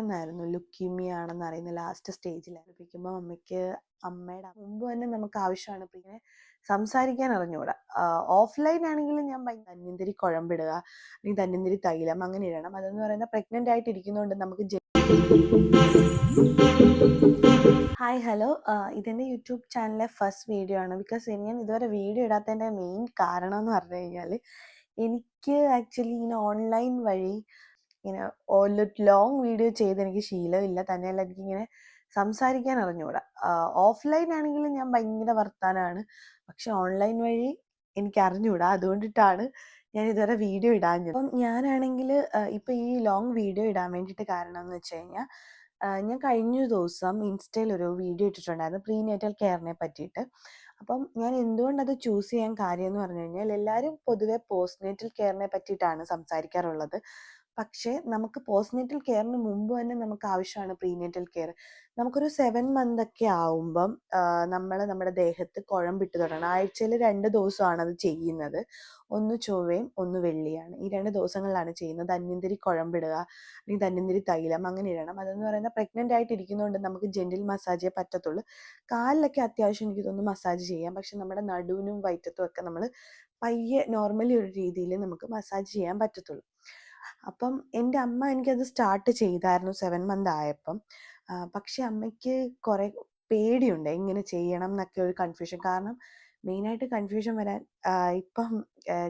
എന്നായിരുന്നു ലുക്കീമിയ ആണെന്ന് അറിയുന്ന ലാസ്റ്റ് സ്റ്റേജിലായിരിക്കുമ്പോൾ അമ്മയുടെ മുമ്പ് തന്നെ നമുക്ക് ആവശ്യമാണ്. പിന്നെ സംസാരിക്കാൻ അറിഞ്ഞുകൂടാ. ഓഫ്ലൈൻ ആണെങ്കിലും ഞാൻ ധന്വന്തരി കുഴമ്പിടുക, അല്ലെങ്കിൽ ധന്വന്തരി തൈലം അങ്ങനെ ഇടണം. അതെന്ന് പറയുന്നത് പ്രഗ്നന്റ് ആയിട്ട് ഇരിക്കുന്നതുകൊണ്ട് നമുക്ക് ഹായ് ഹലോ, ഇതെൻ്റെ യൂട്യൂബ് ചാനലിലെ ഫസ്റ്റ് വീഡിയോ ആണ്. ബിക്കോസ് ഞാൻ ഇതുവരെ വീഡിയോ ഇടാത്തതിൻ്റെ മെയിൻ കാരണം എന്ന് പറഞ്ഞു കഴിഞ്ഞാൽ, എനിക്ക് ആക്ച്വലി ഇങ്ങനെ ഓൺലൈൻ വഴി ഇങ്ങനെ ലോങ് വീഡിയോ ചെയ്ത് എനിക്ക് ശീലമില്ല. തന്നെയല്ല എനിക്കിങ്ങനെ സംസാരിക്കാൻ അറിഞ്ഞുകൂടാ. ഓഫ്ലൈൻ ആണെങ്കിലും ഞാൻ ഭയങ്കര വർത്താനമാണ്, പക്ഷെ ഓൺലൈൻ വഴി എനിക്ക് അറിഞ്ഞുകൂടാ. അതുകൊണ്ടിട്ടാണ് ഞാൻ ഇതുവരെ വീഡിയോ ഇടാഞ്ഞത്. അപ്പം ഞാനാണെങ്കിൽ ഇപ്പം ഈ ലോങ് വീഡിയോ ഇടാൻ വേണ്ടിയിട്ട് കാരണം എന്ന് വെച്ച് കഴിഞ്ഞാൽ, ഞാൻ കഴിഞ്ഞ ദിവസം ഇൻസ്റ്റയിൽ ഒരു വീഡിയോ ഇട്ടിട്ടുണ്ടായിരുന്നു പ്രീനേറ്റൽ കെയറിനെ പറ്റിയിട്ട്. അപ്പം ഞാൻ എന്തുകൊണ്ടത് ചൂസ് ചെയ്യാൻ കാര്യം എന്ന് പറഞ്ഞു കഴിഞ്ഞാൽ, എല്ലാവരും പൊതുവെ പോസ്റ്റ്നേറ്റൽ കെയറിനെ പറ്റിയിട്ടാണ് സംസാരിക്കാറുള്ളത്. പക്ഷേ നമുക്ക് പോസ്റ്റ്നേറ്റൽ കെയറിന് മുമ്പ് തന്നെ നമുക്ക് ആവശ്യമാണ് പ്രീനേറ്റൽ കെയർ. നമുക്കൊരു 7 month ഒക്കെ ആവുമ്പം നമ്മൾ നമ്മുടെ ദേഹത്ത് കുഴമ്പിട്ട് തുടങ്ങണം. ആഴ്ചയിൽ 2 ദിവസമാണ് അത് ചെയ്യുന്നത്. ഒന്ന് ചൊവ്വയും ഒന്ന് വെള്ളിയാണ്. ഈ 2 ദിവസങ്ങളിലാണ് ചെയ്യുന്നത്. ധന്വന്തരി കുഴമ്പിടുക, അല്ലെങ്കിൽ ധന്വന്തരി തൈലം അങ്ങനെ ഇടണം. അതെന്ന് പറയുന്നത് പ്രഗ്നൻ്റ് ആയിട്ട് ഇരിക്കുന്നതുകൊണ്ട് നമുക്ക് ജെൻറ്റിൽ മസാജേ പറ്റത്തുള്ളൂ. കാലിലൊക്കെ അത്യാവശ്യം എനിക്ക് തോന്നുന്നു മസാജ് ചെയ്യാം. പക്ഷെ നമ്മുടെ നടുവിനും വയറ്റത്തും ഒക്കെ നമ്മൾ പയ്യെ നോർമലി ഒരു രീതിയിൽ നമുക്ക് മസാജ് ചെയ്യാൻ പറ്റത്തുള്ളൂ. അപ്പം എൻ്റെ അമ്മ എനിക്കത് സ്റ്റാർട്ട് ചെയ്തായിരുന്നു 7 month ആയപ്പം. പക്ഷെ അമ്മയ്ക്ക് കുറേ പേടിയുണ്ട് എങ്ങനെ ചെയ്യണം എന്നൊക്കെ ഒരു കൺഫ്യൂഷൻ. കാരണം മെയിനായിട്ട് കൺഫ്യൂഷൻ വരാൻ ഇപ്പം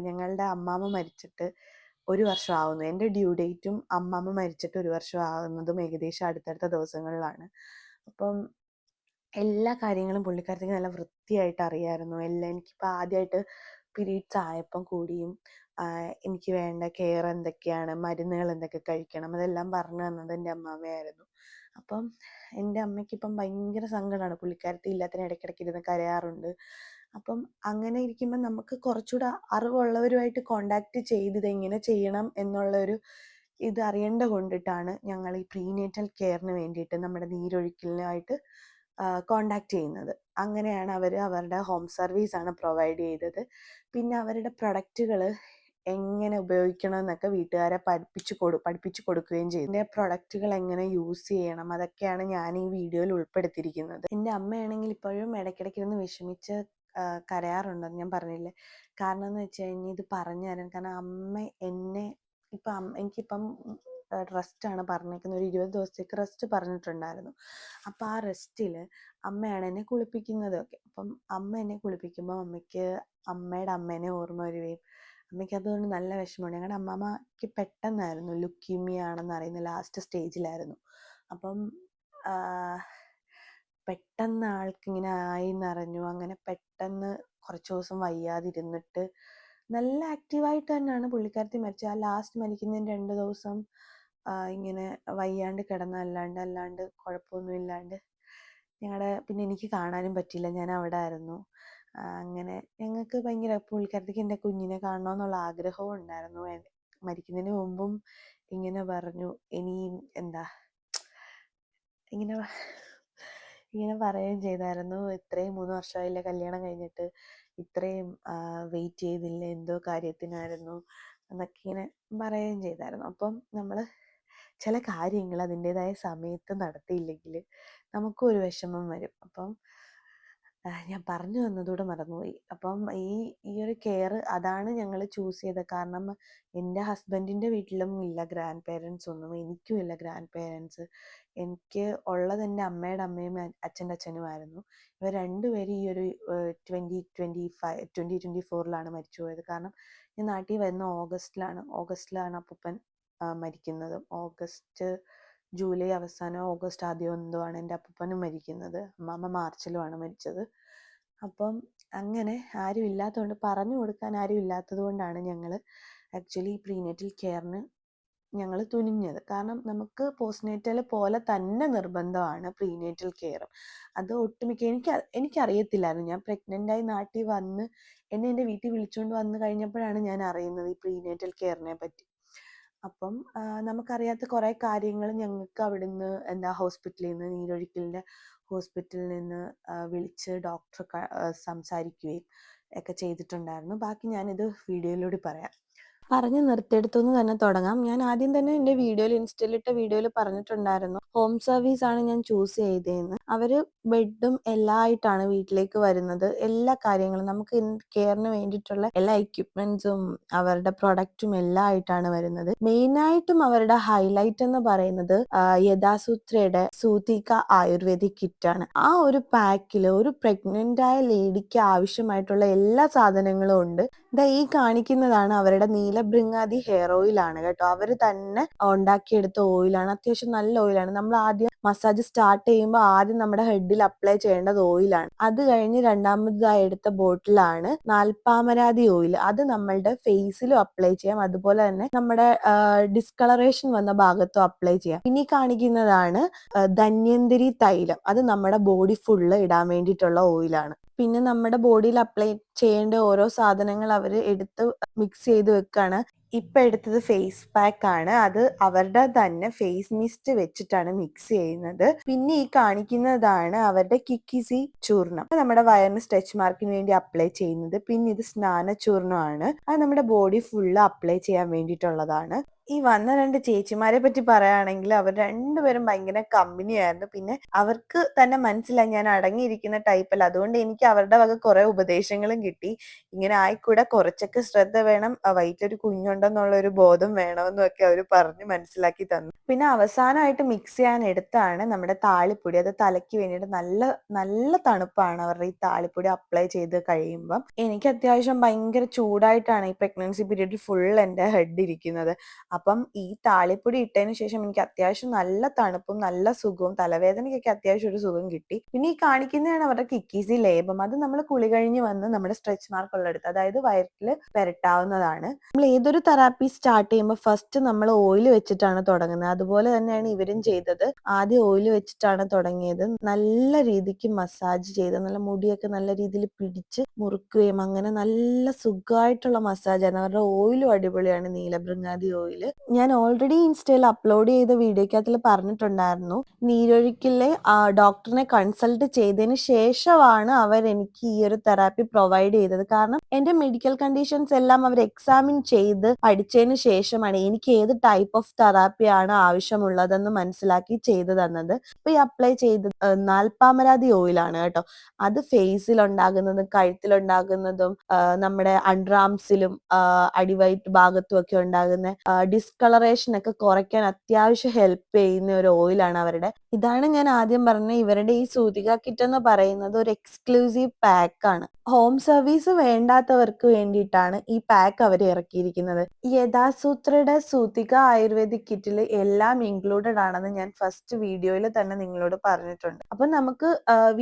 ഞങ്ങളുടെ അമ്മാമ്മ മരിച്ചിട്ട് 1 വർഷം ആവുന്നു. എൻ്റെ ഡ്യൂ ഡേറ്റും അമ്മാമ്മ മരിച്ചിട്ട് 1 വർഷം ആകുന്നതും ഏകദേശം അടുത്തടുത്ത ദിവസങ്ങളിലാണ്. അപ്പം എല്ലാ കാര്യങ്ങളും പുള്ളിക്കാരത്തിക്ക് നല്ല വൃത്തിയായിട്ട് അറിയാമായിരുന്നു. എല്ലാം എനിക്കിപ്പോൾ ആദ്യമായിട്ട് പീരീഡ്സ് ആയപ്പം കൂടിയും എനിക്ക് വേണ്ട കെയർ എന്തൊക്കെയാണ്, മരുന്നുകൾ എന്തൊക്കെ കഴിക്കണം, അതെല്ലാം പറഞ്ഞു തന്നത് എൻ്റെ അമ്മാമ്മയായിരുന്നു. അപ്പം എൻ്റെ അമ്മയ്ക്കിപ്പം ഭയങ്കര സങ്കടമാണ്. പുള്ളിക്കാരത്തി ഇല്ലാത്തതിന് ഇടയ്ക്കിടയ്ക്ക് ഇരുന്ന് കരയാറുണ്ട്. അപ്പം അങ്ങനെ ഇരിക്കുമ്പം നമുക്ക് കുറച്ചുകൂടെ അറിവുള്ളവരുമായിട്ട് കോണ്ടാക്ട് ചെയ്ത് ഇതെങ്ങനെ ചെയ്യണം എന്നുള്ളൊരു ഇത് അറിയേണ്ട കൊണ്ടിട്ടാണ് ഞങ്ങൾ ഈ പ്രീനേറ്റൽ കെയറിന് വേണ്ടിയിട്ട് നമ്മുടെ നീരൊഴുക്കലിനായിട്ട് കോണ്ടാക്ട് ചെയ്യുന്നത്. അങ്ങനെയാണ് അവർ അവരുടെ ഹോം സർവീസാണ് പ്രൊവൈഡ് ചെയ്തത്. പിന്നെ അവരുടെ പ്രൊഡക്റ്റുകൾ എങ്ങനെ ഉപയോഗിക്കണം എന്നൊക്കെ വീട്ടുകാരെ പഠിപ്പിച്ചു കൊടുക്കുകയും ചെയ്തു. എൻ്റെ പ്രൊഡക്റ്റുകൾ എങ്ങനെ യൂസ് ചെയ്യണം അതൊക്കെയാണ് ഞാൻ ഈ വീഡിയോയിൽ ഉൾപ്പെടുത്തിയിരിക്കുന്നത്. എൻ്റെ അമ്മയാണെങ്കിൽ ഇപ്പോഴും ഇടയ്ക്കിടയ്ക്കിരുന്ന് വിഷമിച്ച് കരയാറുണ്ടെന്ന് ഞാൻ പറഞ്ഞില്ലേ. കാരണം എന്ന് വെച്ച് കഴിഞ്ഞാൽ ഇത് പറഞ്ഞു തരാൻ, കാരണം അമ്മ എന്നെ എനിക്കിപ്പം റെസ്റ്റാണ് പറഞ്ഞേക്കുന്നത്. ഒരു 20 ദിവസത്തേക്ക് റെസ്റ്റ് പറഞ്ഞിട്ടുണ്ടായിരുന്നു. അപ്പം ആ റെസ്റ്റിൽ അമ്മയാണ് എന്നെ കുളിപ്പിക്കുന്നതൊക്കെ. അപ്പം അമ്മ എന്നെ കുളിപ്പിക്കുമ്പോൾ അമ്മയ്ക്ക് അമ്മയുടെ അമ്മേനെ ഓർമ്മ വരികയും അമ്മയ്ക്ക് അതുകൊണ്ട് നല്ല വിഷമമുണ്ട്. ഞങ്ങളുടെ അമ്മാമ്മയ്ക്ക് പെട്ടെന്നായിരുന്നു ലുക്കീമിയ ആണെന്ന് അറിയുന്ന ലാസ്റ്റ് സ്റ്റേജിലായിരുന്നു. അപ്പം പെട്ടെന്ന് ആൾക്കിങ്ങനെ ആയി എന്നറിഞ്ഞു. അങ്ങനെ പെട്ടെന്ന് കുറച്ച് ദിവസം വയ്യാതിരുന്നിട്ട് നല്ല ആക്റ്റീവായിട്ട് തന്നെയാണ് പുള്ളിക്കാരത്തി മരിച്ചത്. ആ ലാസ്റ്റ് മരിക്കുന്നതിന് 2 ദിവസം ഇങ്ങനെ വയ്യാണ്ട് കിടന്നല്ലാണ്ട് കുഴപ്പമൊന്നും ഇല്ലാണ്ട് പിന്നെ എനിക്ക് കാണാനും പറ്റിയില്ല, ഞാൻ അവിടെ ആയിരുന്നു. അങ്ങനെ ഞങ്ങൾക്ക് ഭയങ്കര പുള്ളിക്കാരത്തിക്ക് എൻ്റെ കുഞ്ഞിനെ കാണണമെന്നുള്ള ആഗ്രഹവും ഉണ്ടായിരുന്നു. മരിക്കുന്നതിന് മുമ്പും ഇങ്ങനെ പറഞ്ഞു, ഇനിയും ഇങ്ങനെ പറയുകയും ചെയ്തായിരുന്നു, ഇത്രയും 3 വർഷമായില്ലേ കല്യാണം കഴിഞ്ഞിട്ട്, ഇത്രയും വെയിറ്റ് ചെയ്തില്ല, എന്തോ കാര്യത്തിനായിരുന്നു എന്നൊക്കെ ഇങ്ങനെ പറയുകയും ചെയ്തായിരുന്നു. അപ്പം നമ്മൾ ചില കാര്യങ്ങൾ അതിൻ്റെതായ സമയത്ത് നടത്തിയില്ലെങ്കിൽ നമുക്കും ഒരു വിഷമം വരും. അപ്പം ഞാൻ പറഞ്ഞു വന്നതൂടെ മറന്നുപോയി. അപ്പം ഈ ഒരു കെയർ അതാണ് ഞങ്ങൾ ചൂസ് ചെയ്തത്. കാരണം എൻ്റെ ഹസ്ബൻഡിൻ്റെ വീട്ടിലും ഇല്ല ഗ്രാൻഡ് പേരൻസ് ഒന്നും, എനിക്കും ഇല്ല ഗ്രാൻഡ് പേരൻസ്. എനിക്ക് ഉള്ളത് എൻ്റെ അമ്മയുടെ അമ്മയും അച്ഛൻ്റെ അച്ഛനുമായിരുന്നു. ഇവർ രണ്ടുപേരും ഈ ഒരു 2024 മരിച്ചു പോയത്. കാരണം ഞാൻ നാട്ടിൽ വരുന്ന ഓഗസ്റ്റിലാണ് അപ്പൂപ്പൻ മരിക്കുന്നത്. ജൂലൈ അവസാനം ഓഗസ്റ്റ് ആദ്യം എന്തോ ആണ് എൻ്റെ അപ്പൂപ്പനും മരിക്കുന്നത്. അമ്മാമ്മ മാർച്ചിലുമാണ് മരിച്ചത്. അപ്പം അങ്ങനെ ആരും ഇല്ലാത്തതുകൊണ്ട്, പറഞ്ഞു കൊടുക്കാൻ ആരും ഇല്ലാത്തത് കൊണ്ടാണ് ഞങ്ങൾ ആക്ച്വലി പ്രീനേറ്റൽ കെയറിന് ഞങ്ങൾ തുനിഞ്ഞത്. കാരണം നമുക്ക് പോസ്റ്റ്നേറ്റൽ പോലെ തന്നെ നിർബന്ധമാണ് പ്രീനേറ്റൽ കെയറും. അത് ഒട്ടുമിക്ക എനിക്കറിയത്തില്ലായിരുന്നു. ഞാൻ പ്രഗ്നൻ്റായി നാട്ടിൽ വന്ന് എന്നെ എൻ്റെ വീട്ടിൽ വിളിച്ചുകൊണ്ട് വന്നു കഴിഞ്ഞപ്പോഴാണ് ഞാൻ അറിയുന്നത് ഈ പ്രീനേറ്റൽ കെയറിനെ പറ്റി. അപ്പം നമുക്കറിയാത്ത കുറേ കാര്യങ്ങൾ ഞങ്ങൾക്ക് അവിടുന്ന് ഹോസ്പിറ്റലിൽ നിന്ന്, നീരൊഴുക്കലിൻ്റെ ഹോസ്പിറ്റലിൽ നിന്ന് വിളിച്ച് ഡോക്ടർ സംസാരിക്കുകയും ഒക്കെ ചെയ്തിട്ടുണ്ടായിരുന്നു. ബാക്കി ഞാനിത് വീഡിയോയിലൂടെ പറയാം. പറഞ്ഞു നിർത്തിയെടുത്തുന്ന് തന്നെ തുടങ്ങാം. ഞാൻ ആദ്യം തന്നെ എൻ്റെ ഇൻസ്റ്റയിലിട്ട വീഡിയോയിൽ പറഞ്ഞിട്ടുണ്ടായിരുന്നു. ഹോം സർവീസ് ആണ് ഞാൻ ചൂസ് ചെയ്തതെന്ന്. അവര് ബെഡും എല്ലാം ആയിട്ടാണ് വീട്ടിലേക്ക് വരുന്നത്. എല്ലാ കാര്യങ്ങളും നമുക്ക് കെയറിന് വേണ്ടിയിട്ടുള്ള എല്ലാ എക്യുപ്മെന്റ്സും അവരുടെ പ്രൊഡക്റ്റും എല്ലാം ആയിട്ടാണ് വരുന്നത്. മെയിനായിട്ടും അവരുടെ ഹൈലൈറ്റ് എന്ന് പറയുന്നത് യഥാസൂത്രയുടെ സൂതിക ആയുർവേദിക് കിറ്റാണ്. ആ ഒരു പാക്കില് ഒരു പ്രഗ്നന്റ് ആയ ലേഡിക്ക് ആവശ്യമായിട്ടുള്ള എല്ലാ സാധനങ്ങളും ഉണ്ട്. ഈ കാണിക്കുന്നതാണ് അവരുടെ നീലഭൃംഗാദി ഹെയർ ഓയിലാണ് കേട്ടോ. അവര് തന്നെ ഉണ്ടാക്കിയെടുത്ത ഓയിലാണ്. അത്യാവശ്യം നല്ല ഓയിലാണ്. നമ്മൾ ആദ്യം മസാജ് സ്റ്റാർട്ട് ചെയ്യുമ്പോൾ ആദ്യം നമ്മുടെ ഹെഡിൽ അപ്ലൈ ചെയ്യേണ്ടത് ഓയിലാണ്. അത് കഴിഞ്ഞ് രണ്ടാമതായി എടുത്ത ബോട്ടിലാണ് നാൽപ്പാമരാതി ഓയിൽ. അത് നമ്മളുടെ ഫേസിലും അപ്ലൈ ചെയ്യാം. അതുപോലെ തന്നെ നമ്മുടെ ഡിസ്കളറേഷൻ വന്ന ഭാഗത്തും അപ്ലൈ ചെയ്യാം. ഇനി കാണിക്കുന്നതാണ് ധന്വന്തരി തൈലം. അത് നമ്മുടെ ബോഡി ഫുള്ള് ഇടാൻ വേണ്ടിയിട്ടുള്ള ഓയിലാണ്. പിന്നെ നമ്മുടെ ബോഡിയിൽ അപ്ലൈ ചെയ്യേണ്ട ഓരോ സാധനങ്ങൾ അവർ എടുത്ത് മിക്സ് ചെയ്ത് വെക്കാണ്. ഇപ്പൊ എടുത്തത് ഫേസ് പാക്ക് ആണ്. അത് അവരുടെ തന്നെ ഫേസ് മിസ്റ്റ് വെച്ചിട്ടാണ് മിക്സ് ചെയ്യുന്നത്. പിന്നെ ഈ കാണിക്കുന്നതാണ് അവരുടെ കിക്കിസി ചൂർണം. നമ്മുടെ വയറിന് സ്ട്രെച്ച് മാർക്കിന് വേണ്ടി അപ്ലൈ ചെയ്യുന്നത്. പിന്നെ ഇത് സ്നാന ചൂർണമാണ്. അത് നമ്മുടെ ബോഡി ഫുള്ള് അപ്ലൈ ചെയ്യാൻ വേണ്ടിയിട്ടുള്ളതാണ്. ഈ വന്ന 2 ചേച്ചിമാരെ പറ്റി പറയുകയാണെങ്കിൽ അവർ രണ്ടുപേരും ഭയങ്കര കമ്പനിയായിരുന്നു. പിന്നെ അവർക്ക് തന്നെ മനസ്സിലായി ഞാൻ അടങ്ങിയിരിക്കുന്ന ടൈപ്പല്ല. അതുകൊണ്ട് എനിക്ക് അവരുടെ വക കുറെ ഉപദേശങ്ങളും കിട്ടി. ഇങ്ങനെ ആയിക്കൂടെ, കുറച്ചൊക്കെ ശ്രദ്ധ വേണം, വയറ്റിലൊരു കുഞ്ഞുണ്ടെന്നുള്ള ഒരു ബോധം വേണമെന്നും ഒക്കെ അവർ പറഞ്ഞ് മനസ്സിലാക്കി തന്നു. പിന്നെ അവസാനമായിട്ട് മിക്സ് ചെയ്യാൻ എടുത്താണ് നമ്മുടെ താളിപ്പൊടി. അത് തലയ്ക്ക് വേണ്ടിയിട്ട് നല്ല നല്ല തണുപ്പാണ് അവരുടെ ഈ താളിപ്പൊടി അപ്ലൈ ചെയ്ത് കഴിയുമ്പം. എനിക്ക് അത്യാവശ്യം ഭയങ്കര ചൂടായിട്ടാണ് ഈ പ്രഗ്നൻസി പീരീഡിൽ ഫുൾ എൻ്റെ ഹെഡ് ഇരിക്കുന്നത്. അപ്പം ഈ താളിപ്പൊടി ഇട്ടതിന് ശേഷം എനിക്ക് അത്യാവശ്യം നല്ല തണുപ്പും നല്ല സുഖവും, തലവേദനയ്ക്കൊക്കെ അത്യാവശ്യം ഒരു സുഖം കിട്ടി. പിന്നെ ഈ കാണിക്കുന്നതാണ് അവരുടെ കിക്കീസി ലേപം. അത് നമ്മൾ കുളി കഴിഞ്ഞ് വന്ന് നമ്മുടെ സ്ട്രെച്ച് മാർക്ക് ഉള്ളിടത്ത്, അതായത് വയറ്റിൽ പുരട്ടാവുന്നതാണ്. നമ്മൾ ഏതൊരു തെറാപ്പി സ്റ്റാർട്ട് ചെയ്യുമ്പോൾ ഫസ്റ്റ് നമ്മൾ ഓയിൽ വെച്ചിട്ടാണ് തുടങ്ങുന്നത്. അതുപോലെ തന്നെയാണ് ഇവരും ചെയ്തത്. ആദ്യം ഓയിൽ വെച്ചിട്ടാണ് തുടങ്ങിയത്. നല്ല രീതിക്ക് മസാജ് ചെയ്ത് നല്ല മുടിയൊക്കെ നല്ല രീതിയിൽ പിടിച്ച് മുറുക്കുകയും അങ്ങനെ നല്ല സുഖമായിട്ടുള്ള മസാജാണ്. അവരുടെ ഓയിലും അടിപൊളിയാണ്, നീലഭൃംഗാദി ഓയിൽ. ഞാൻ ഓൾറെഡി ഇൻസ്റ്റയിൽ അപ്ലോഡ് ചെയ്ത വീഡിയോക്കകത്തിൽ പറഞ്ഞിട്ടുണ്ടായിരുന്നു, നീരൊഴുക്കിലെ ഡോക്ടറിനെ കൺസൾട്ട് ചെയ്തതിന് ശേഷമാണ് അവർ എനിക്ക് ഈ ഒരു തെറാപ്പി പ്രൊവൈഡ് ചെയ്തത്. കാരണം എന്റെ മെഡിക്കൽ കണ്ടീഷൻസ് എല്ലാം അവർ എക്സാമിൻ ചെയ്ത് പഠിച്ചതിന് ശേഷമാണ് എനിക്ക് ഏത് ടൈപ്പ് ഓഫ് തെറാപ്പിയാണ് ആവശ്യമുള്ളതെന്ന് മനസ്സിലാക്കി ചെയ്തു തന്നത്. അപ്പൊ ഈ അപ്ലൈ ചെയ്ത് നാൽപ്പാമരാതി ഓയിലാണ് കേട്ടോ. അത് ഫേസിൽ ഉണ്ടാകുന്നതും കഴുത്തിലുണ്ടാകുന്നതും നമ്മുടെ അണ്ടർ ആംസിലും അടിവയറ്റ് ഭാഗത്തും ഒക്കെ ഉണ്ടാകുന്ന ഡിസ്കളറേഷൻ ഒക്കെ കുറയ്ക്കാൻ അത്യാവശ്യം ഹെൽപ്പ് ചെയ്യുന്ന ഒരു ഓയിലാണ് അവരുടെ. ഇതാണ് ഞാൻ ആദ്യം പറഞ്ഞ ഇവരുടെ ഈ സൂതിക കിറ്റ് എന്ന് പറയുന്നത് ഒരു എക്സ്ക്ലൂസീവ് പാക്ക് ആണ്. ഹോം സർവീസ് വേണ്ടാത്തവർക്ക് വേണ്ടിയിട്ടാണ് ഈ പാക്ക് അവർ ഇറക്കിയിരിക്കുന്നത്. യഥാസൂത്രയുടെ സൂതിക ആയുർവേദിക് കിറ്റിൽ എല്ലാം ഇൻക്ലൂഡഡ് ആണെന്ന് ഞാൻ ഫസ്റ്റ് വീഡിയോയിൽ തന്നെ നിങ്ങളോട് പറഞ്ഞിട്ടുണ്ട്. അപ്പൊ നമുക്ക്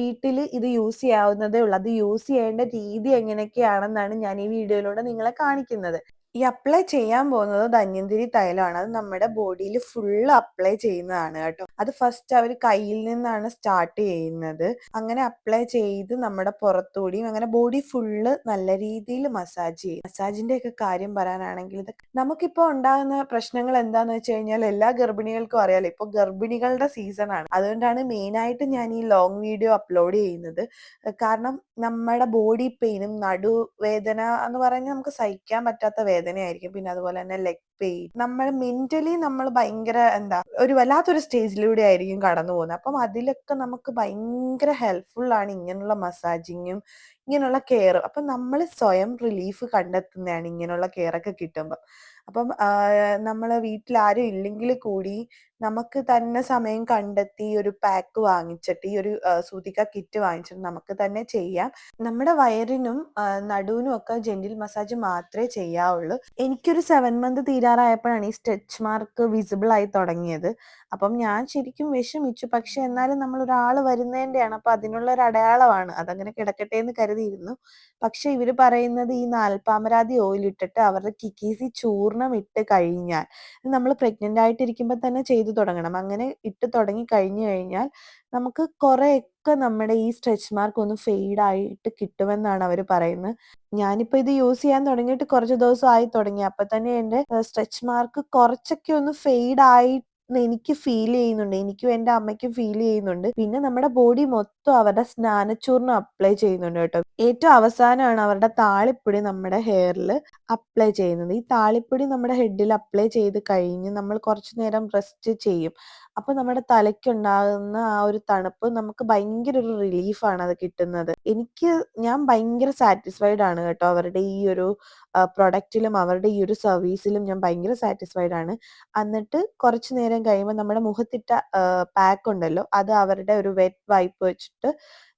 വീട്ടിൽ ഇത് യൂസ് ചെയ്യാവുന്നതേ ഉള്ളൂ. അത് യൂസ് ചെയ്യേണ്ട രീതി എങ്ങനെയൊക്കെയാണെന്നാണ് ഞാൻ ഈ വീഡിയോയിലൂടെ നിങ്ങളെ കാണിക്കുന്നത്. ഈ അപ്ലൈ ചെയ്യാൻ പോകുന്നത് ധന്വന്തരി തൈലമാണ്. അത് നമ്മുടെ ബോഡിയിൽ ഫുള്ള് അപ്ലൈ ചെയ്യുന്നതാണ് കേട്ടോ. അത് ഫസ്റ്റ് അവർ കയ്യിൽ നിന്നാണ് സ്റ്റാർട്ട് ചെയ്യുന്നത്. അങ്ങനെ അപ്ലൈ ചെയ്ത് നമ്മുടെ പുറത്തുകൂടിയും അങ്ങനെ ബോഡി ഫുള്ള് നല്ല രീതിയിൽ മസാജ് ചെയ്യും. മസാജിന്റെ ഒക്കെ കാര്യം പറയാനാണെങ്കിൽ ഇത് നമുക്കിപ്പോ ഉണ്ടാകുന്ന പ്രശ്നങ്ങൾ എന്താന്ന് വെച്ച് കഴിഞ്ഞാൽ എല്ലാ ഗർഭിണികൾക്കും അറിയാലോ, ഇപ്പൊ ഗർഭിണികളുടെ സീസൺ ആണ്. അതുകൊണ്ടാണ് മെയിനായിട്ട് ഞാൻ ഈ ലോങ് വീഡിയോ അപ്ലോഡ് ചെയ്യുന്നത്. കാരണം നമ്മുടെ ബോഡി പെയിനും നടുവേദന എന്ന് പറയുന്നത് നമുക്ക് സഹിക്കാൻ പറ്റാത്ത വേദനയായിരിക്കും. പിന്നെ അതുപോലെ തന്നെ ലെഗ് പെയിൻ, നമ്മൾ മെന്റലി നമ്മൾ ഭയങ്കര ഒരു വല്ലാത്തൊരു സ്റ്റേജിലൂടെ ആയിരിക്കും കടന്നു പോകുന്നത്. അപ്പം അതിലൊക്കെ നമുക്ക് ഭയങ്കര ഹെൽപ്ഫുൾ ആണ് ഇങ്ങനെയുള്ള മസാജിങ്ങും ഇങ്ങനെയുള്ള കെയറും. അപ്പം നമ്മൾ സ്വയം റിലീഫ് കണ്ടെത്തുന്നതാണ് ഇങ്ങനെയുള്ള കെയർ ഒക്കെ കിട്ടുമ്പോൾ. അപ്പം നമ്മൾ വീട്ടിൽ ആരും ഇല്ലെങ്കിൽ കൂടി നമുക്ക് തന്നെ സമയം കണ്ടെത്തി ഒരു പാക്ക് വാങ്ങിച്ചിട്ട് ഈ ഒരു സൂതിക കിറ്റ് വാങ്ങിച്ചിട്ട് നമുക്ക് തന്നെ ചെയ്യാം. നമ്മുടെ വയറിനും നടുവിനും ഒക്കെ ജെന്റിൽ മസാജ് മാത്രമേ ചെയ്യാവുള്ളൂ. എനിക്കൊരു 7 മന്ത് തീരാറായപ്പോഴാണ് ഈ സ്ട്രെച്ച് മാർക്ക് വിസിബിൾ ആയി തുടങ്ങിയത്. അപ്പം ഞാൻ ശരിക്കും വിഷമിച്ചു. പക്ഷെ എന്നാലും നമ്മൾ ഒരാൾ വരുന്നതിൻ്റെയാണ്, അപ്പൊ അതിനുള്ള ഒരു അടയാളമാണ്, അതങ്ങനെ കിടക്കട്ടെ എന്ന് കരുതിയിരുന്നു. പക്ഷെ ഇവര് പറയുന്നത് ഈ നാൽപ്പാമരാതി ഓയിൽ ഇട്ടിട്ട് അവരുടെ കിക്കീസി ചൂർണം ഇട്ട് കഴിഞ്ഞാൽ, നമ്മൾ പ്രഗ്നന്റ് ആയിട്ടിരിക്കുമ്പോൾ തന്നെ ചെയ്തു തുടങ്ങണം. അങ്ങനെ ഇട്ട് തുടങ്ങി കഴിഞ്ഞു കഴിഞ്ഞാൽ നമുക്ക് കുറെയൊക്കെ നമ്മുടെ ഈ സ്ട്രെച്ച് മാർക്ക് ഒന്ന് ഫെയ്ഡ് ആയിട്ട് കിട്ടുമെന്നാണ് അവർ പറയുന്നത്. ഞാനിപ്പോ ഇത് യൂസ് ചെയ്യാൻ തുടങ്ങിയിട്ട് കുറച്ച് ദിവസം ആയി തുടങ്ങി. അപ്പൊ തന്നെ എന്റെ സ്ട്രെച്ച് മാർക്ക് കുറച്ചൊക്കെ ഒന്ന് ഫെയ്ഡ് ആയി എനിക്ക് ഫീൽ ചെയ്യുന്നുണ്ട്. എനിക്കും എൻ്റെ അമ്മയ്ക്കും ഫീൽ ചെയ്യുന്നുണ്ട്. പിന്നെ നമ്മുടെ ബോഡി മൊത്തം അവരുടെ സ്നാനച്ചൂർണ്ണം അപ്ലൈ ചെയ്യുന്നുണ്ട് കേട്ടോ. ഏറ്റവും അവസാനമാണ് അവരുടെ താളിപ്പൊടി നമ്മുടെ ഹെയറിൽ അപ്ലൈ ചെയ്യുന്നത്. ഈ താളിപ്പൊടി നമ്മുടെ ഹെഡിൽ അപ്ലൈ ചെയ്ത് കഴിഞ്ഞ് നമ്മൾ കുറച്ചു നേരം റെസ്റ്റ് ചെയ്യും. അപ്പോൾ നമ്മുടെ തലയ്ക്കുണ്ടാകുന്ന ആ ഒരു തണുപ്പ് നമുക്ക് ഭയങ്കര ഒരു റിലീഫാണ് അത് കിട്ടുന്നത്. ഞാൻ ഭയങ്കര സാറ്റിസ്ഫൈഡ് ആണ് കേട്ടോ അവരുടെ ഈ ഒരു പ്രൊഡക്റ്റിലും അവരുടെ ഈ ഒരു സർവീസിലും ഞാൻ ഭയങ്കര സാറ്റിസ്ഫൈഡ് ആണ്. എന്നിട്ട് കുറച്ച് നേരം കഴിയുമ്പോൾ നമ്മുടെ മുഖത്തിട്ട പാക്ക് ഉണ്ടല്ലോ, അത് അവരുടെ ഒരു വെറ്റ് വൈപ്പ് വെച്ചിട്ട്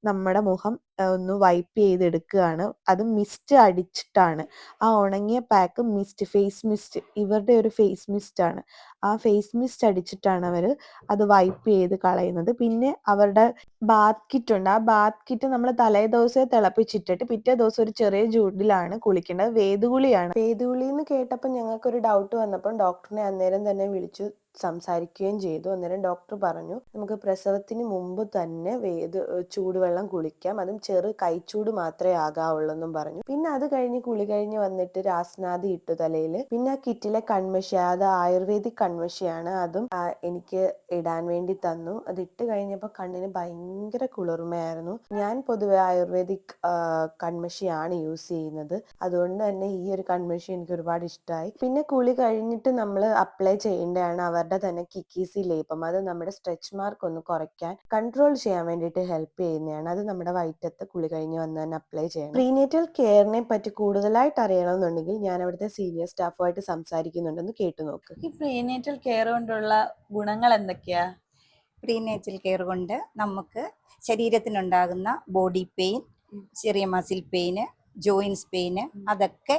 നമ്മുടെ മുഖം ഒന്ന് വൈപ്പ് ചെയ്തെടുക്കുകയാണ്. അത് മിസ്റ്റ് അടിച്ചിട്ടാണ്. ആ ഉണങ്ങിയ പാക്ക് ഫേസ് മിസ്റ്റ്, ഇവരുടെ ഒരു ഫേസ് മിസ്റ്റ് ആണ്. ആ ഫേസ് മിസ്റ്റ് അടിച്ചിട്ടാണ് അവർ അത് വൈപ്പ് ചെയ്ത് കളയുന്നത്. പിന്നെ അവരുടെ ബാത്ത് കിറ്റ് ഉണ്ട്. ആ ബാത്ത് കിറ്റ് നമ്മൾ തലേ ദിവസമേ തിളപ്പിച്ചിട്ടിട്ട് പിറ്റേ ദിവസം ഒരു ചെറിയ ചൂടിലാണ് കുളിക്കേണ്ടത്. വേദുകുളിയാണ്. വേദുകുളി എന്ന് കേട്ടപ്പോൾ ഞങ്ങൾക്കൊരു ഡൗട്ട് വന്നപ്പോൾ ഡോക്ടറിനെ അന്നേരം തന്നെ വിളിച്ചു സംസാരിക്കുകയും ചെയ്തു. അന്നേരം ഡോക്ടർ പറഞ്ഞു നമുക്ക് പ്രസവത്തിന് മുമ്പ് തന്നെ ചൂടുവെള്ളം കുളിക്കാം, അതും ചെറു കൈച്ചൂട് മാത്രമേ ആകാവുള്ളൂ എന്നും പറഞ്ഞു. പിന്നെ അത് കഴിഞ്ഞ് കുളി കഴിഞ്ഞ് വന്നിട്ട് രാസ്നാദി ഇട്ടു തലയിൽ. പിന്നെ ആ കിറ്റിലെ കൺമഷി, അത് ആയുർവേദിക് കൺമഷിയാണ്, അതും എനിക്ക് ഇടാൻ വേണ്ടി തന്നു. അത് ഇട്ട് കഴിഞ്ഞപ്പോൾ കണ്ണിന് ഭയങ്കര കുളിർമയായിരുന്നു. ഞാൻ പൊതുവെ ആയുർവേദിക് കൺമഷിയാണ് യൂസ് ചെയ്യുന്നത്. അതുകൊണ്ട് തന്നെ ഈ ഒരു കൺമഷി എനിക്ക് ഒരുപാട് ഇഷ്ടമായി. പിന്നെ കുളി കഴിഞ്ഞിട്ട് നമ്മൾ അപ്ലൈ ചെയ്യേണ്ടതാണ് അവരുടെ തന്നെ കിക്കീസി ലേപം. അത് നമ്മുടെ സ്ട്രെച്ച് മാർക്ക് ഒന്ന് കുറയ്ക്കാൻ, കൺട്രോൾ ചെയ്യാൻ വേണ്ടിയിട്ട് ഹെൽപ്പ് ചെയ്യുന്നതാണ്. അത് നമ്മുടെ വയറ്റത്ത് കുളി കഴിഞ്ഞ് വന്ന് തന്നെ അപ്ലൈ ചെയ്യണം. പ്രീനേറ്റൽ കെയറിനെ പറ്റി കൂടുതലായിട്ട് അറിയണമെന്നുണ്ടെങ്കിൽ ഞാൻ അവിടുത്തെ സീനിയർ സ്റ്റാഫുമായിട്ട് സംസാരിക്കുന്നുണ്ടെന്ന് കേട്ടു നോക്ക്. ഈ പ്രീനേറ്റൽ കെയർ കൊണ്ടുള്ള ഗുണങ്ങൾ എന്തൊക്കെയാ? പ്രീനേറ്റൽ കെയർ കൊണ്ട് നമുക്ക് ശരീരത്തിനുണ്ടാകുന്ന ബോഡി പെയിൻ, ചെറിയ മസിൽ പെയിന്, ജോയിൻസ് പെയിന്, അതൊക്കെ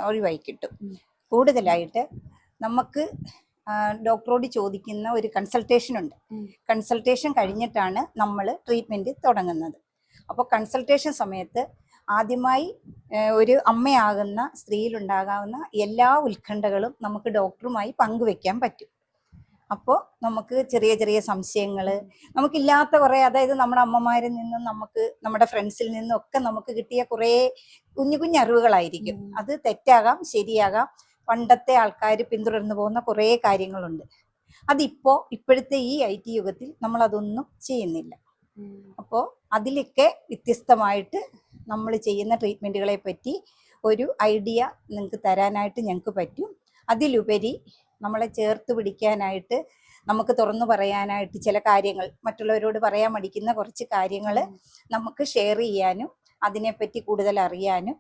ഒഴിവായി കിട്ടും. കൂടുതലായിട്ട് നമുക്ക് ഡോക്ടറോട് ചോദിക്കുന്ന ഒരു കൺസൾട്ടേഷൻ ഉണ്ട്. കൺസൾട്ടേഷൻ കഴിഞ്ഞിട്ടാണ് നമ്മൾ ട്രീറ്റ്മെൻറ്റ് തുടങ്ങുന്നത്. അപ്പോൾ കൺസൾട്ടേഷൻ സമയത്ത് ആദ്യമായി ഒരു അമ്മയാകുന്ന സ്ത്രീയിലുണ്ടാകാവുന്ന എല്ലാ ഉത്കണ്ഠകളും നമുക്ക് ഡോക്ടറുമായി പങ്കുവെക്കാൻ പറ്റും. അപ്പോൾ നമുക്ക് ചെറിയ ചെറിയ സംശയങ്ങൾ, നമുക്കില്ലാത്ത കുറേ, അതായത് നമ്മുടെ അമ്മമാരിൽ നിന്നും നമുക്ക് നമ്മുടെ ഫ്രണ്ട്സിൽ നിന്നും ഒക്കെ നമുക്ക് കിട്ടിയ കുറേ കുഞ്ഞു കുഞ്ഞു അറിവുകളായിരിക്കും. അത് തെറ്റാകാം, ശരിയാകാം. പണ്ടത്തെ ആൾക്കാർ പിന്തുടർന്നു പോകുന്ന കുറേ കാര്യങ്ങളുണ്ട്. ഇപ്പോഴത്തെ ഈ IT യുഗത്തിൽ നമ്മൾ അതൊന്നും ചെയ്യുന്നില്ല. അപ്പോൾ അതിലൊക്കെ വ്യത്യസ്തമായിട്ട് നമ്മൾ ചെയ്യുന്ന ട്രീറ്റ്മെൻറ്റുകളെ പറ്റി ഒരു ഐഡിയ നിങ്ങൾക്ക് തരാനായിട്ട് ഞങ്ങൾക്ക് പറ്റും. അതിലുപരി നമ്മളെ ചേർത്ത് പിടിക്കാനായിട്ട്, നമുക്ക് തുറന്നു പറയാനായിട്ട് ചില കാര്യങ്ങൾ, മറ്റുള്ളവരോട് പറയാൻ മടിക്കുന്ന കുറച്ച് കാര്യങ്ങൾ നമുക്ക് ഷെയർ ചെയ്യാനും അതിനെപ്പറ്റി കൂടുതൽ അറിയാനും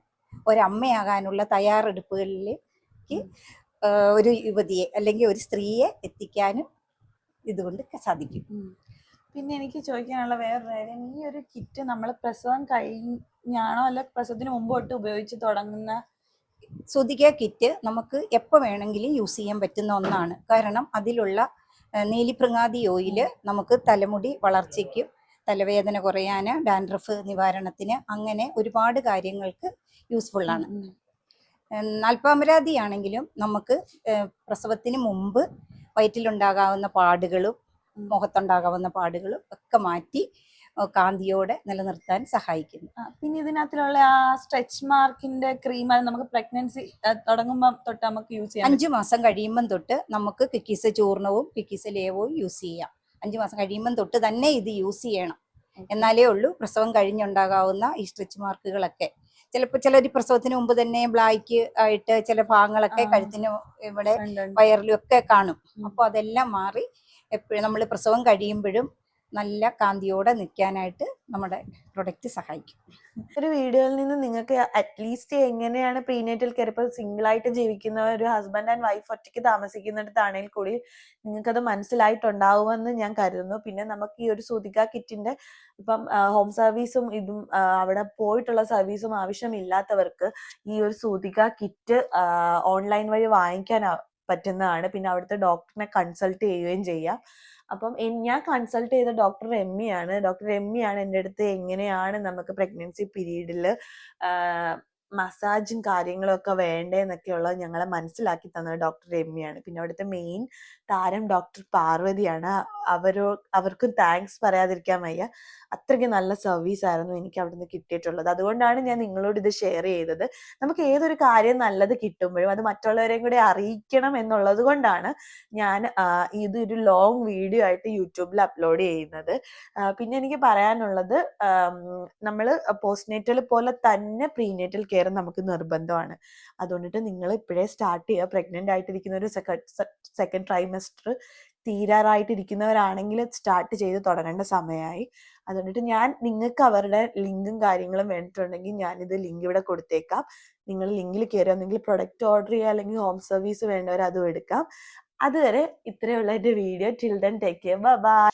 ഒരമ്മയാകാനുള്ള തയ്യാറെടുപ്പുകളിലേക്ക് ഒരു യുവതിയെ അല്ലെങ്കിൽ ഒരു സ്ത്രീയെ എത്തിക്കാനും ഇതുകൊണ്ട് സാധിക്കും. പിന്നെ എനിക്ക് ചോദിക്കാനുള്ള വേറൊരു കാര്യം, ഈ ഒരു കിറ്റ് നമ്മൾ പ്രസവം കഴിഞ്ഞാണോ അല്ല പ്രസവത്തിന് മുമ്പ് തൊട്ട് ഉപയോഗിച്ച് തുടങ്ങുന്ന? സുതിക കിറ്റ് നമുക്ക് എപ്പോൾ വേണമെങ്കിലും യൂസ് ചെയ്യാൻ പറ്റുന്ന ഒന്നാണ്. കാരണം അതിലുള്ള നീലിപ്രങ്ങാതി ഓയില് നമുക്ക് തലമുടി വളർച്ചയ്ക്കും തലവേദന കുറയാൻ, ഡാൻഡ്രഫ് നിവാരണത്തിന്, അങ്ങനെ ഒരുപാട് കാര്യങ്ങൾക്ക് യൂസ്ഫുള്ളാണ്. നാൽപ്പാമരാതി ആണെങ്കിലും നമുക്ക് പ്രസവത്തിന് മുമ്പ് വയറ്റിലുണ്ടാകാവുന്ന പാടുകളും മുഖത്തുണ്ടാകാവുന്ന പാടുകളും ഒക്കെ മാറ്റി കാന്തിയോടെ നിലനിർത്താൻ സഹായിക്കുന്നു. പിന്നെ ഇതിനകത്തുള്ള ആ സ്ട്രെച്ച് മാർക്കിന്റെ ക്രീം, അത് നമുക്ക് പ്രഗ്നൻസി തുടങ്ങുമ്പോൾ തൊട്ട് നമുക്ക് യൂസ് ചെയ്യാം. 5 മാസം കഴിയുമ്പം തൊട്ട് നമുക്ക് കിക്കീസ് ചൂർണവും കിക്കീസ് ലേവവും യൂസ് ചെയ്യാം. 5 മാസം കഴിയുമ്പം തൊട്ട് തന്നെ ഇത് യൂസ് ചെയ്യണം. എന്നാലേ ഉള്ളൂ പ്രസവം കഴിഞ്ഞുണ്ടാകാവുന്ന ഈ സ്ട്രെച്ച് മാർക്കുകളൊക്കെ. ചിലപ്പോൾ ചിലർ പ്രസവത്തിന് മുമ്പ് തന്നെ ബ്ലാക്ക് ആയിട്ട് ചില ഭാഗങ്ങളൊക്കെ കഴുത്തിന് ഇവിടെ വയറിലും ഒക്കെ കാണും. അപ്പോൾ അതെല്ലാം മാറി എപ്പോഴും നമ്മൾ പ്രസവം കഴിയുമ്പോഴും നല്ല കാന്തിയോടെ നിൽക്കാനായിട്ട് നമ്മുടെ പ്രൊഡക്റ്റ് സഹായിക്കും. ഒരു വീഡിയോയിൽ നിന്ന് നിങ്ങൾക്ക് അറ്റ്ലീസ്റ്റ് എങ്ങനെയാണ് പ്രീനേറ്റൽ കെയർ, ഇപ്പോൾ സിംഗിളായിട്ട് ജീവിക്കുന്ന ഒരു ഹസ്ബൻഡ് ആൻഡ് വൈഫ് ഒറ്റയ്ക്ക് താമസിക്കുന്നിടത്താണെങ്കിൽ കൂടി നിങ്ങൾക്കത് മനസ്സിലായിട്ടുണ്ടാവുമെന്ന് ഞാൻ കരുതുന്നു. പിന്നെ നമുക്ക് ഈ ഒരു സുതിക കിറ്റിന്റെ ഇപ്പം ഹോം സർവീസും ഇതും അവിടെ പോയിട്ടുള്ള സർവീസും ആവശ്യമില്ലാത്തവർക്ക് ഈ ഒരു സുതിക കിറ്റ് ഓൺലൈൻ വഴി വാങ്ങിക്കാൻ പറ്റുന്നതാണ്. പിന്നെ അവിടുത്തെ ഡോക്ടറിനെ കൺസൾട്ട് ചെയ്യുകയും ചെയ്യാം. അപ്പം ഞാൻ കൺസൾട്ട് ചെയ്ത ഡോക്ടർ രമ്യയാണ്. ഡോക്ടർ രമ്യയാണ് എൻ്റെ അടുത്ത് എങ്ങനെയാണ് നമുക്ക് പ്രഗ്നൻസി പീരീഡിൽ മസാജും കാര്യങ്ങളും ഒക്കെ വേണ്ടേന്നൊക്കെയുള്ളത് ഞങ്ങളെ മനസ്സിലാക്കി തന്നത് ഡോക്ടർ രമ്യയാണ്. പിന്നെ അവിടുത്തെ മെയിൻ താരം ഡോക്ടർ പാർവതിയാണ്. അവർക്കും താങ്ക്സ് പറയാതിരിക്കാൻ വയ്യ. അത്രയ്ക്ക് നല്ല സർവീസ് ആയിരുന്നു എനിക്ക് അവിടുന്ന് കിട്ടിയിട്ടുള്ളത്. അതുകൊണ്ടാണ് ഞാൻ നിങ്ങളോട് ഇത് ഷെയർ ചെയ്തത്. നമുക്ക് ഏതൊരു കാര്യം നല്ലത് കിട്ടുമ്പോഴും അത് മറ്റുള്ളവരെയും കൂടെ അറിയിക്കണം എന്നുള്ളത് കൊണ്ടാണ് ഞാൻ ഇതൊരു ലോങ് വീഡിയോ ആയിട്ട് യൂട്യൂബിൽ അപ്ലോഡ് ചെയ്യുന്നത്. പിന്നെ എനിക്ക് പറയാനുള്ളത്, നമ്മൾ പോസ്റ്റ്നേറ്റൽ പോലെ തന്നെ പ്രീനേറ്റൽ കെയർ നമുക്ക് നിർബന്ധമാണ്. അതുകൊണ്ടിട്ട് നിങ്ങൾ ഇപ്പോഴേ സ്റ്റാർട്ട് ചെയ്യുക. പ്രഗ്നന്റ് ആയിട്ടിരിക്കുന്ന ഒരു സെക്കൻഡ് ട്രൈമസ്റ്റർ തീരാറായിട്ടിരിക്കുന്നവരാണെങ്കിൽ സ്റ്റാർട്ട് ചെയ്ത് തുടങ്ങേണ്ട സമയമായി. അതുകൊണ്ടിട്ട് ഞാൻ നിങ്ങൾക്ക് അവരുടെ ലിങ്കും കാര്യങ്ങളും വേണ്ടിയിട്ടുണ്ടെങ്കിൽ ഞാനിത് ലിങ്ക് ഇവിടെ കൊടുത്തേക്കാം. നിങ്ങൾ ലിങ്കിൽ കയറി ഒന്നെങ്കിൽ പ്രൊഡക്റ്റ് ഓർഡർ ചെയ്യുക, അല്ലെങ്കിൽ ഹോം സർവീസ് വേണ്ടവർ അതും എടുക്കാം. അതുവരെ ഇത്രയുള്ള എൻ്റെ video. Till then take care. By.